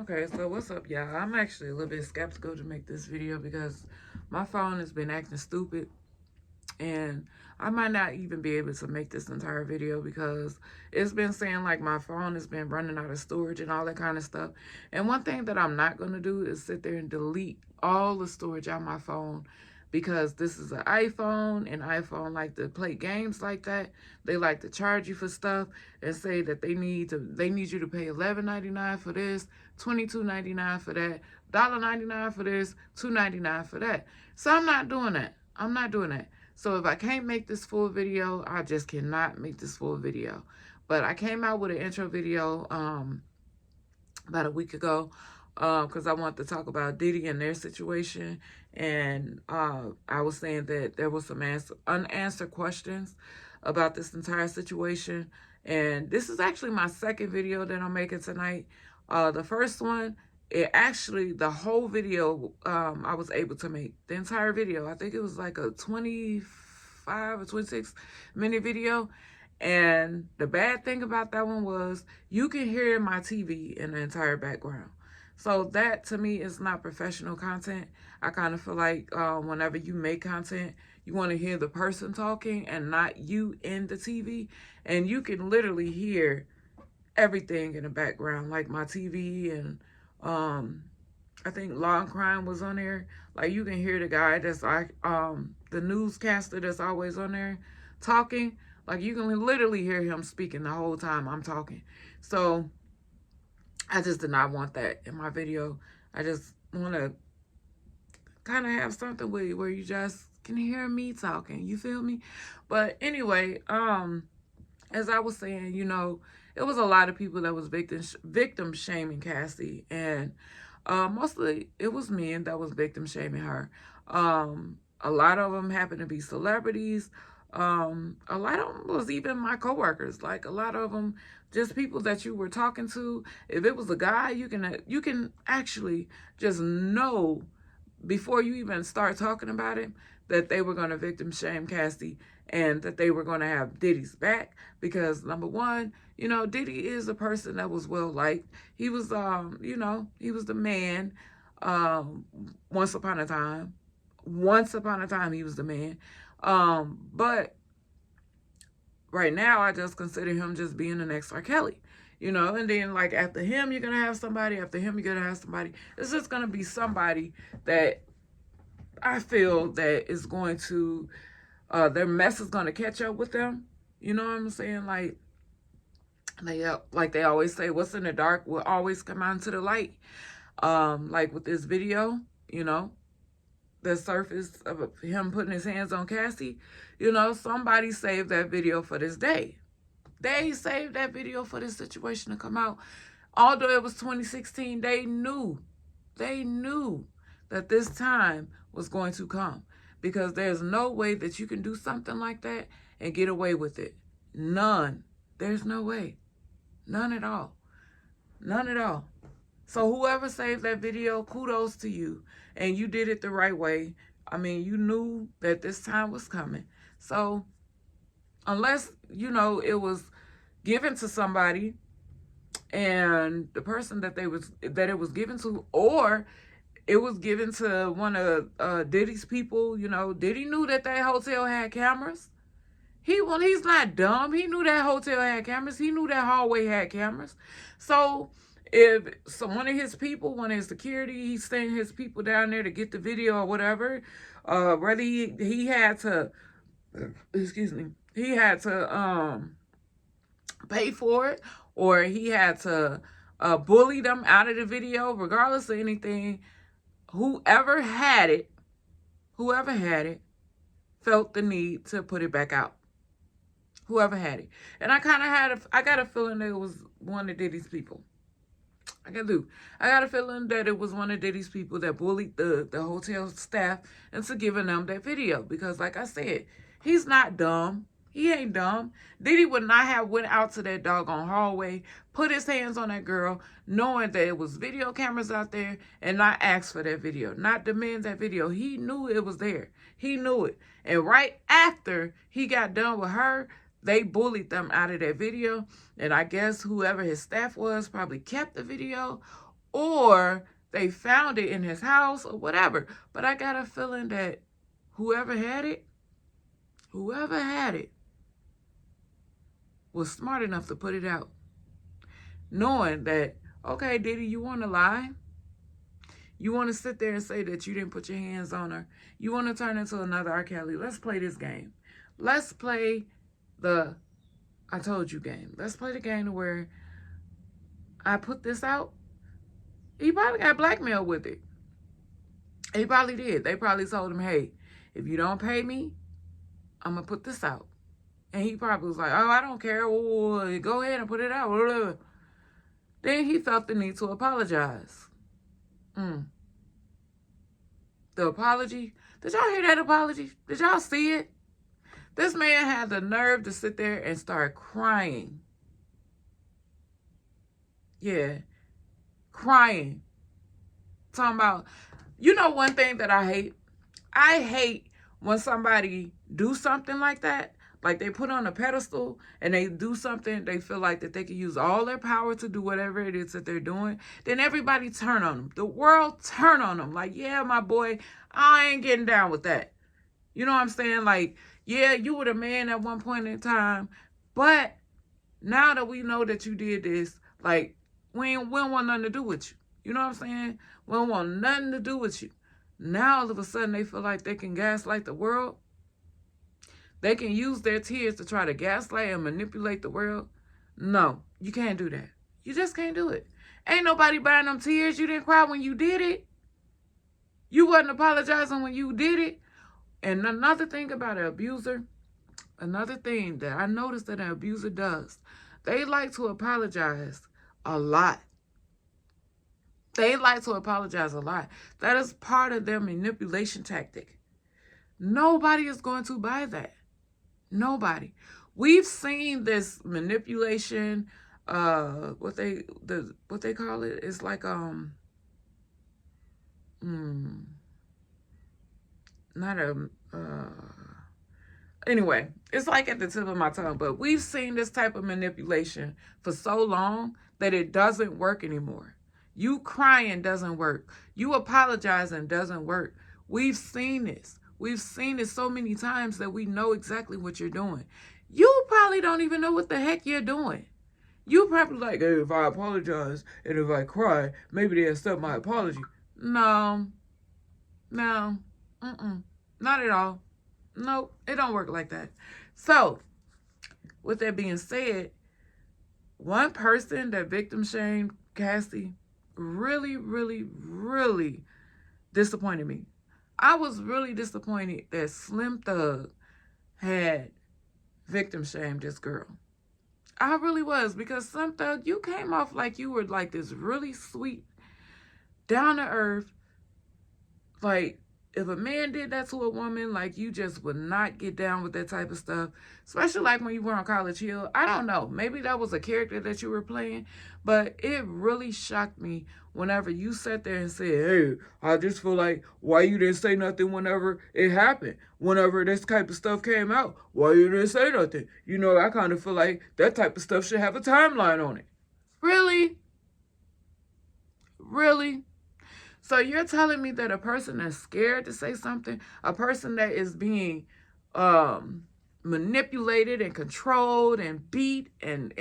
Okay, so what's up, y'all? I'm actually a little bit skeptical to make this video because my phone has been acting stupid, and I might not even be able to make this entire video because it's been saying like my phone has been running out of storage and all that kind of stuff. And one thing that I'm not going to do is sit there and delete all the storage on my phone, because this is an iPhone, and iPhone like to play games like that. They like to charge you for stuff and say that they need you to pay $11.99 for this, $22.99 for that, $1.99 for this, $2.99 for that. So I'm not doing that. I'm not doing that. So if I can't make this full video, I just cannot make this full video. But I came out with an intro video about a week ago because I want to talk about Diddy and their situation. And I was saying that there was some unanswered questions about this entire situation. And this is actually my second video that I'm making tonight. The first one, the whole video, I was able to make the entire video. I think it was like a 25 or 26 minute video. And the bad thing about that one was you can hear my TV in the entire background. So that to me is not professional content. I kind of feel like whenever you make content, you want to hear the person talking and not you in the TV. And you can literally hear everything in the background, like my TV, and I think Law and Crime was on there. Like you can hear the guy that's like the newscaster that's always on there talking. Like you can literally hear him speaking the whole time I'm talking. So I just did not want that in my video. I just want to kind of have something where you just can hear me talking. You feel me? But anyway, as I was saying, you know, it was a lot of people that was victim shaming Cassie, and mostly it was men that was victim shaming her. A lot of them happened to be celebrities. A lot of them was even my coworkers. Like a lot of them, just people that you were talking to. If it was a guy, you can actually just know before you even start talking about it that they were going to victim shame Cassie and that they were going to have Diddy's back, because number one, you know, Diddy is a person that was well liked. He was, you know, he was the man. Once upon a time, he was the man. But right now, I just consider him just being the next R. Kelly, you know, and then like after him, you're going to have somebody. After him, you're going to have somebody. It's just going to be somebody that I feel that is going to, their mess is going to catch up with them. You know what I'm saying? Like they always say, what's in the dark will always come out into the light. Like with this video, you know, the surface of him putting his hands on Cassie, you know, somebody saved that video for this day. They saved that video for this situation to come out. Although it was 2016, they knew that this time was going to come, because there's no way that you can do something like that and get away with it. None. There's no way. None at all. None at all. So whoever saved that video, kudos to you. And you did it the right way. I mean, you knew that this time was coming. So unless, you know, it was given to somebody and the person that it was given to, or it was given to one of Diddy's people, you know, Diddy knew that hotel had cameras. He's not dumb. He knew that hotel had cameras. He knew that hallway had cameras. So if one of his people, one of his security, he's sending his people down there to get the video or whatever, whether he had to, he had to pay for it, or he had to bully them out of the video, regardless of anything, whoever had it felt the need to put it back out. Whoever had it. And I got a feeling that it was one of Diddy's people. I got a feeling that it was one of Diddy's people that bullied the hotel staff into giving them that video. Because like I said, he's not dumb. He ain't dumb. Diddy would not have went out to that doggone hallway, put his hands on that girl, knowing that it was video cameras out there, and not ask for that video, not demand that video. He knew it was there. He knew it. And right after he got done with her, they bullied them out of that video. And I guess whoever his staff was probably kept the video, or they found it in his house or whatever. But I got a feeling that whoever had it was smart enough to put it out, knowing that, okay, Diddy, you want to lie? You want to sit there and say that you didn't put your hands on her? You want to turn into another R. Kelly? Let's play this game. Let's play the I told you game. Let's play the game where I put this out. He probably got blackmailed with it. He probably did. They probably told him, hey, if you don't pay me, I'm going to put this out. And he probably was like, oh, I don't care. Oh, go ahead and put it out. Then he felt the need to apologize. The apology. Did y'all hear that apology? Did y'all see it? This man had the nerve to sit there and start crying. Yeah. Crying. Talking about, you know one thing that I hate? I hate when somebody do something like that. Like they put on a pedestal and they do something, they feel like that they can use all their power to do whatever it is that they're doing. Then everybody turn on them. The world turn on them. Like, yeah, my boy, I ain't getting down with that. You know what I'm saying? Like, yeah, you were the man at one point in time, but now that we know that you did this, like, we don't want nothing to do with you. You know what I'm saying? We don't want nothing to do with you. Now, all of a sudden, they feel like they can gaslight the world. They can use their tears to try to gaslight and manipulate the world. No, you can't do that. You just can't do it. Ain't nobody buying them tears. You didn't cry when you did it. You wasn't apologizing when you did it. And another thing about an abuser, another thing that I noticed that an abuser does, they like to apologize a lot. They like to apologize a lot. That is part of their manipulation tactic. Nobody is going to buy that. Nobody. We've seen this manipulation, what they call it? It's like not a anyway, it's like at the tip of my tongue, but we've seen this type of manipulation for so long that it doesn't work anymore. You crying doesn't work. You apologizing doesn't work. We've seen this. We've seen it so many times that we know exactly what you're doing. You probably don't even know what the heck you're doing. You probably like, hey, if I apologize and if I cry, maybe they accept my apology. No. Not at all. Nope, it don't work like that. So, with that being said, one person that victim shamed Cassie really, really, really disappointed me. I was really disappointed that Slim Thug had victim shamed this girl. I really was, because Slim Thug, you came off like you were like this really sweet, down to earth. Like, if a man did that to a woman, like, you just would not get down with that type of stuff. Especially like when you were on College Hill. I don't know. Maybe that was a character that you were playing. But it really shocked me whenever you sat there and said, hey, I just feel like, why you didn't say nothing whenever it happened? Whenever this type of stuff came out, why you didn't say nothing? You know, I kind of feel like that type of stuff should have a timeline on it. Really? Really? So you're telling me that a person that's scared to say something, a person that is being manipulated and controlled and beat and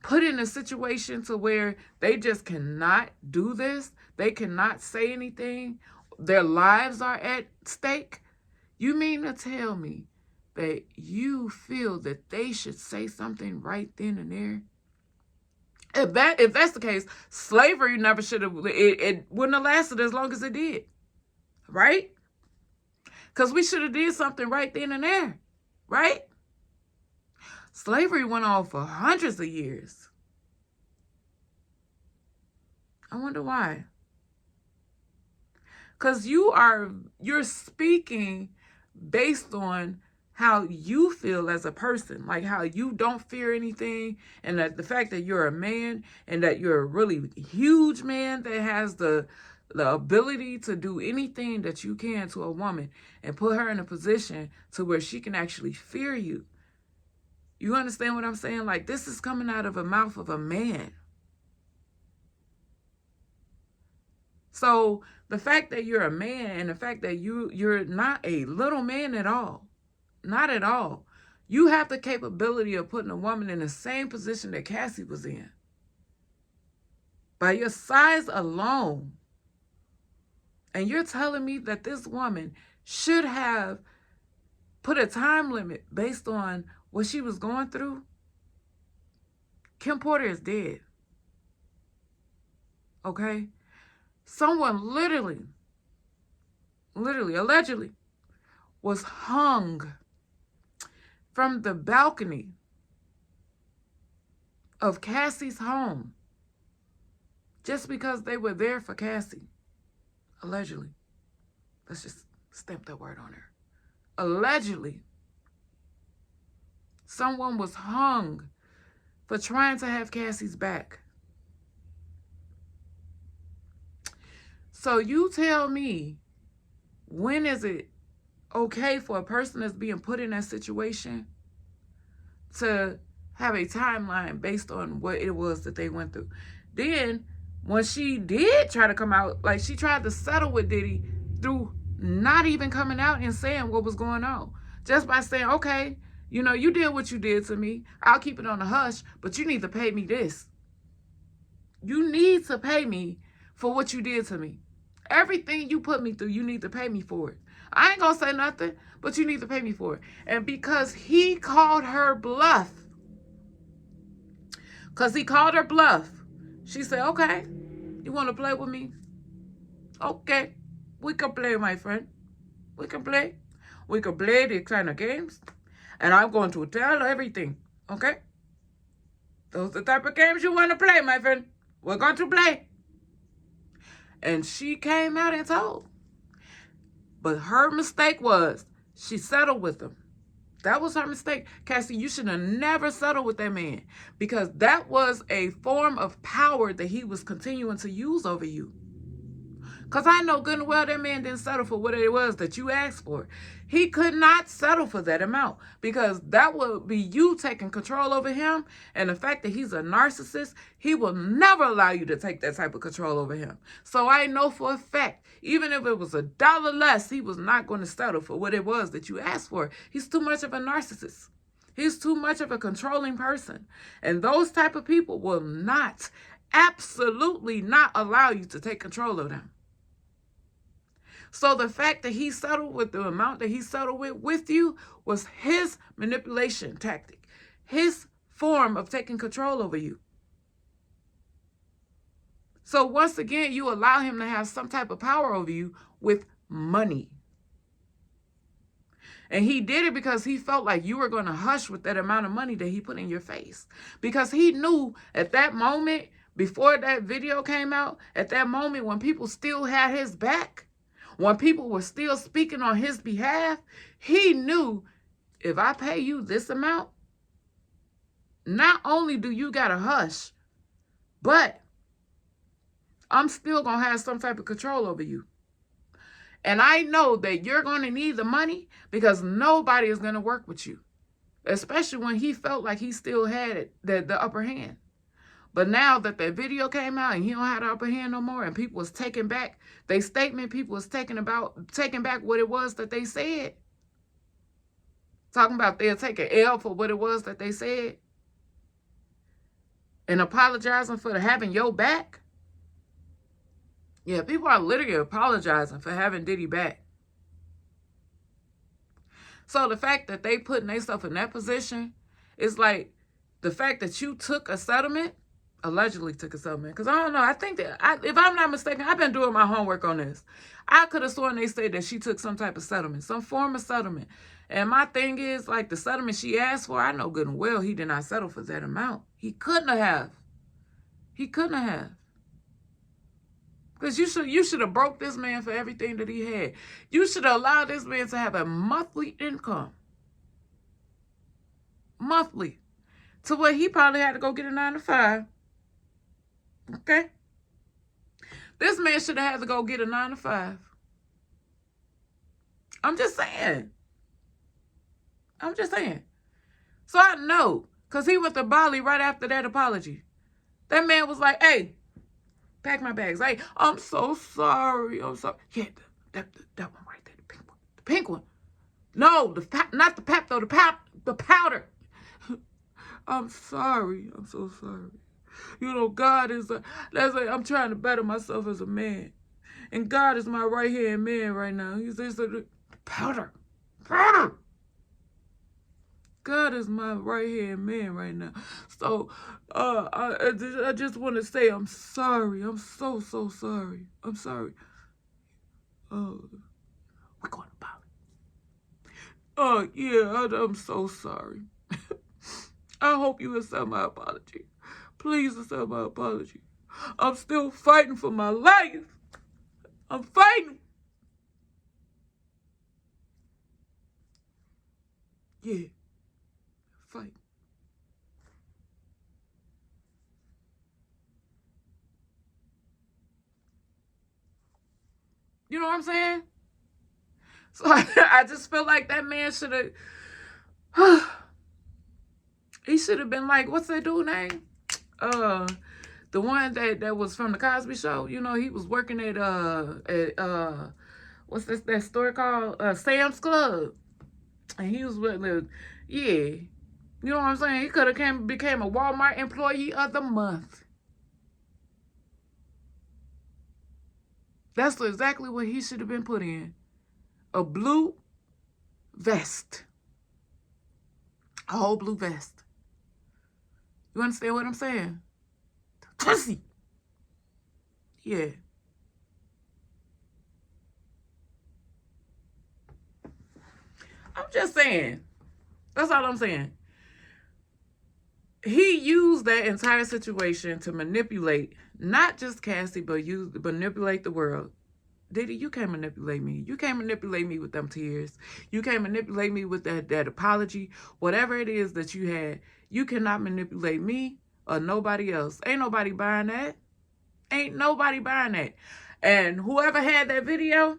put in a situation to where they just cannot do this, they cannot say anything, their lives are at stake? You mean to tell me that you feel that they should say something right then and there? If that's the case, slavery never should have, it wouldn't have lasted as long as it did. Right? Because we should have did something right then and there. Right? Slavery went on for hundreds of years. I wonder why. Because you're speaking based on how you feel as a person, like how you don't fear anything, and that the fact that you're a man and that you're a really huge man that has the ability to do anything that you can to a woman and put her in a position to where she can actually fear you. You understand what I'm saying? Like, this is coming out of the mouth of a man. So the fact that you're a man and the fact that you're not a little man at all, not at all, you have the capability of putting a woman in the same position that Cassie was in. By your size alone. And you're telling me that this woman should have put a time limit based on what she was going through? Kim Porter is dead. Okay? Someone literally, allegedly, was hung from the balcony of Cassie's home just because they were there for Cassie. Allegedly. Let's just stamp that word on her. Allegedly. Someone was hung for trying to have Cassie's back. So you tell me, when is it okay for a person that's being put in that situation to have a timeline based on what it was that they went through? Then, when she did try to come out, like she tried to settle with Diddy through not even coming out and saying what was going on. Just by saying, okay, you know, you did what you did to me. I'll keep it on the hush, but you need to pay me this. You need to pay me for what you did to me. Everything you put me through, you need to pay me for it. I ain't gonna say nothing, but you need to pay me for it. And because he called her bluff, she said, okay, you want to play with me? Okay, we can play, my friend. We can play. We can play these kind of games. And I'm going to tell everything, okay? Those are the type of games you want to play, my friend. We're going to play. And she came out and told. But her mistake was she settled with him. That was her mistake. Cassie, you should have never settled with that man, because that was a form of power that he was continuing to use over you. Because I know good and well that man didn't settle for what it was that you asked for. He could not settle for that amount, because that would be you taking control over him. And the fact that he's a narcissist, he will never allow you to take that type of control over him. So I know for a fact, even if it was $1 less, he was not going to settle for what it was that you asked for. He's too much of a narcissist. He's too much of a controlling person. And those type of people will not, absolutely not allow you to take control of them. So the fact that he settled with the amount that he settled with you was his manipulation tactic, his form of taking control over you. So once again, you allow him to have some type of power over you with money. And he did it because he felt like you were going to hush with that amount of money that he put in your face. Because he knew at that moment, before that video came out, at that moment when people still had his back, when people were still speaking on his behalf, he knew, if I pay you this amount, not only do you got to hush, but I'm still going to have some type of control over you. And I know that you're going to need the money, because nobody is going to work with you, especially when he felt like he still had the upper hand. But now that that video came out and he don't have the upper hand no more, and people was taking back their statement, people was taking back what it was that they said. Talking about they'll take an L for what it was that they said. And apologizing for having your back. Yeah, people are literally apologizing for having Diddy back. So the fact that they putting themselves in that position is like the fact that you took a settlement, allegedly took a settlement. Because I don't know, I think that, if I'm not mistaken, I've been doing my homework on this. I could have sworn they said that she took some type of settlement, some form of settlement. And my thing is, like, the settlement she asked for, I know good and well he did not settle for that amount. He couldn't have. He couldn't have. Because you should have broke this man for everything that he had. You should have allowed this man to have a monthly income. Monthly. To where he probably had to go get a 9-to-5. Okay? This man should have had to go get a 9-to-5. I'm just saying. I'm just saying. So I know. Because he went to BALI right after that apology. That man was like, hey, Pack my bags. I'm so sorry. I'm sorry. Yeah, that one right there, the pink one. The pink one. No, not the pep though. The powder. I'm sorry. I'm so sorry. You know, God is I'm trying to better myself as a man. And God is my right-hand man right now. He's just powder. Powder. God is my right-hand man right now. So, I just want to say I'm sorry. I'm so sorry. I'm sorry. We're going to BALI. Yeah, I'm so sorry. I hope you accept my apology. Please accept my apology. I'm still fighting for my life. I'm fighting. Yeah, fight. You know what I'm saying? So I just feel like that man should have, he should have been like, what's that dude's name? The one that was from the Cosby Show. You know, he was working at what's that store called? Sam's Club. And he was with the, yeah. You know what I'm saying? He could have became a Walmart employee of the month. That's exactly what he should have been put in. A blue vest. A whole blue vest. You understand what I'm saying? Pussy. Yeah. I'm just saying. That's all I'm saying. He used that entire situation to manipulate not just Cassie, but manipulate the world. Diddy, you can't manipulate me. You can't manipulate me with them tears. You can't manipulate me with that apology. Whatever it is that you had, you cannot manipulate me or nobody else. Ain't nobody buying that. Ain't nobody buying that. And whoever had that video,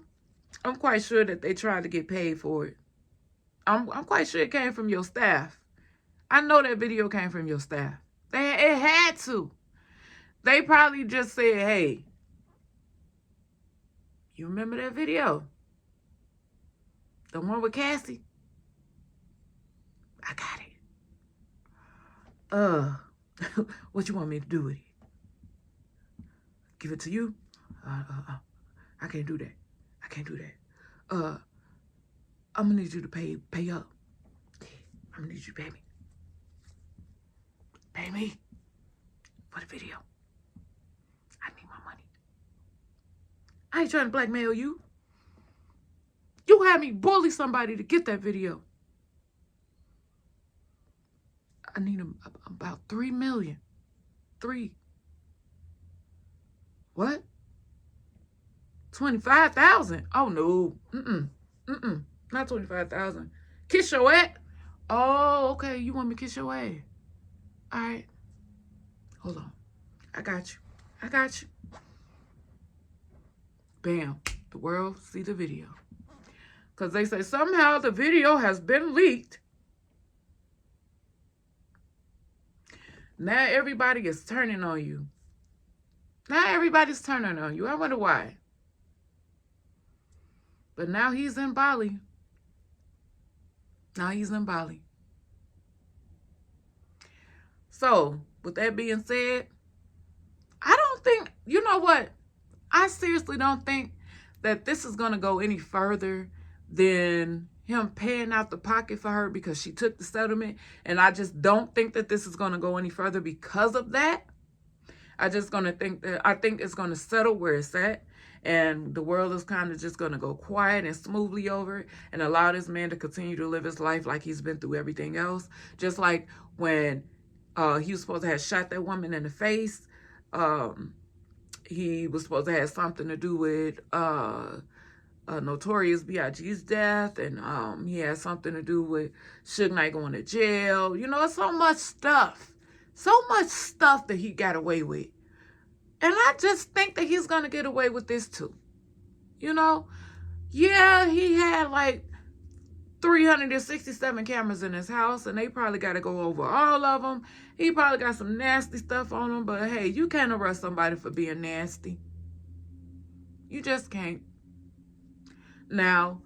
I'm quite sure that they tried to get paid for it. I'm quite sure it came from your staff. I know that video came from your staff. It had to. They probably just said, hey, you remember that video? The one with Cassie? I got it. What you want me to do with it? Give it to you? I can't do that. I can't do that. I'm gonna need you to pay up. I'm gonna need you to pay me. Pay me for the video. I need my money. I ain't trying to blackmail you. You had me bully somebody to get that video. I need about 3 million. 3. What? 25,000? Oh no. Not 25,000. Kiss your ass? Oh, okay. You want me to kiss your ass? All right. Hold on. I got you. I got you. Bam. The world see the video. Because they say somehow the video has been leaked. Now everybody is turning on you. Now everybody's turning on you. I wonder why. But now he's in BALI. Now he's in BALI. So, with that being said, I don't think, you know what? I seriously don't think that this is going to go any further than him paying out the pocket for her because she took the settlement. And I just don't think that this is going to go any further because of that. I think it's going to settle where it's at. And the world is kind of just going to go quiet and smoothly over it and allow this man to continue to live his life like he's been through everything else. Just like when he was supposed to have shot that woman in the face. He was supposed to have something to do with Notorious B.I.G.'s death. And he had something to do with Suge Knight going to jail. You know, so much stuff. So much stuff that he got away with. And I just think that he's going to get away with this too. You know? Yeah, he had like 367 cameras in his house, and they probably got to go over all of them. He probably got some nasty stuff on him, but hey, you can't arrest somebody for being nasty. You just can't. Now,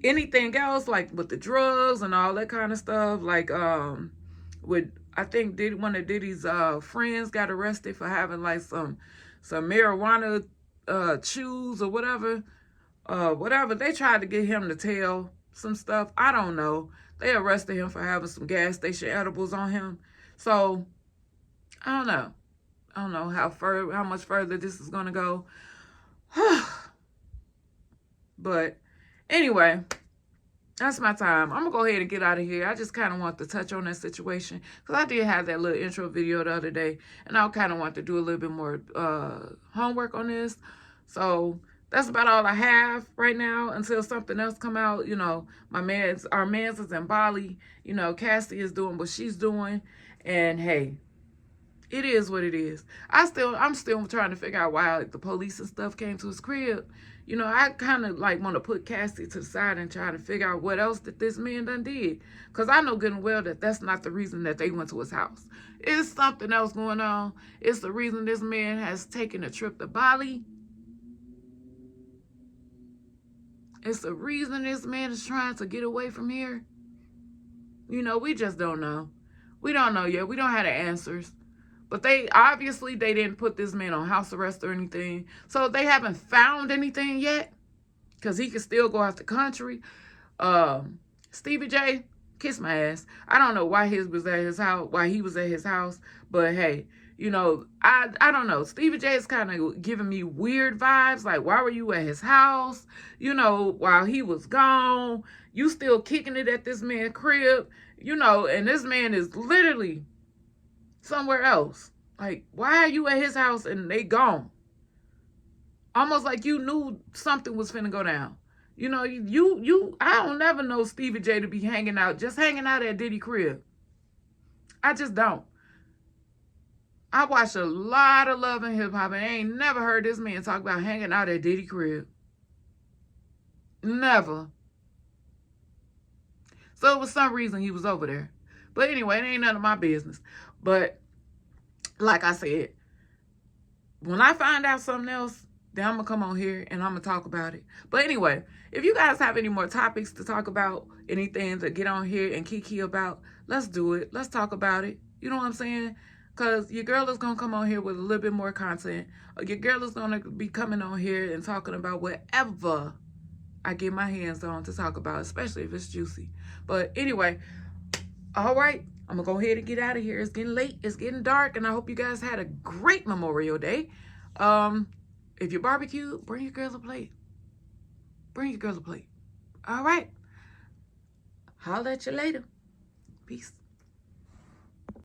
anything else, like with the drugs and all that kind of stuff, like with, I think one of Diddy's friends got arrested for having like some marijuana chews or whatever. They tried to get him to tell some stuff. I don't know. They arrested him for having some gas station edibles on him. So I don't know. I don't know how much further this is gonna go. But anyway, that's my time. I'm gonna go ahead and get out of here. I just kind of want to touch on that situation because I did have that little intro video the other day, and I kind of want to do a little bit more homework on this. So that's about all I have right now until something else come out. You know, our mans is in BALI. You know, Cassie is doing what she's doing, and hey, it is what it is. I'm still trying to figure out why the police and stuff came to his crib. You know, I kind of like want to put Cassie to the side and try to figure out what else that this man done did. Because I know good and well that that's not the reason that they went to his house. It's something else going on. It's the reason this man has taken a trip to BALI. It's the reason this man is trying to get away from here. You know, we just don't know. We don't know yet. We don't have the answers. But they didn't put this man on house arrest or anything. So they haven't found anything yet. Because he can still go out the country. Stevie J, kiss my ass. I don't know why he was at his house. But hey, you know, I don't know. Stevie J is kind of giving me weird vibes. Like, why were you at his house? You know, while he was gone. You still kicking it at this man's crib. You know, and this man is literally somewhere else. Like, why are you at his house and they gone? Almost like you knew something was finna go down. You know, I don't never know Stevie J to be hanging out at Diddy crib. I just don't. I watch a lot of Love and Hip Hop and I ain't never heard this man talk about hanging out at Diddy crib. Never. So for some reason he was over there. But anyway, it ain't none of my business. But like I said, when I find out something else, then I'm going to come on here and I'm going to talk about it. But anyway, if you guys have any more topics to talk about, anything to get on here and kiki about, let's do it. Let's talk about it. You know what I'm saying? Because your girl is going to come on here with a little bit more content. Or your girl is going to be coming on here and talking about whatever I get my hands on to talk about, especially if it's juicy. But anyway, all right. I'm going to go ahead and get out of here. It's getting late. It's getting dark. And I hope you guys had a great Memorial Day. If you barbecue, bring your girls a plate. Bring your girls a plate. All right. Holla at you later. Peace.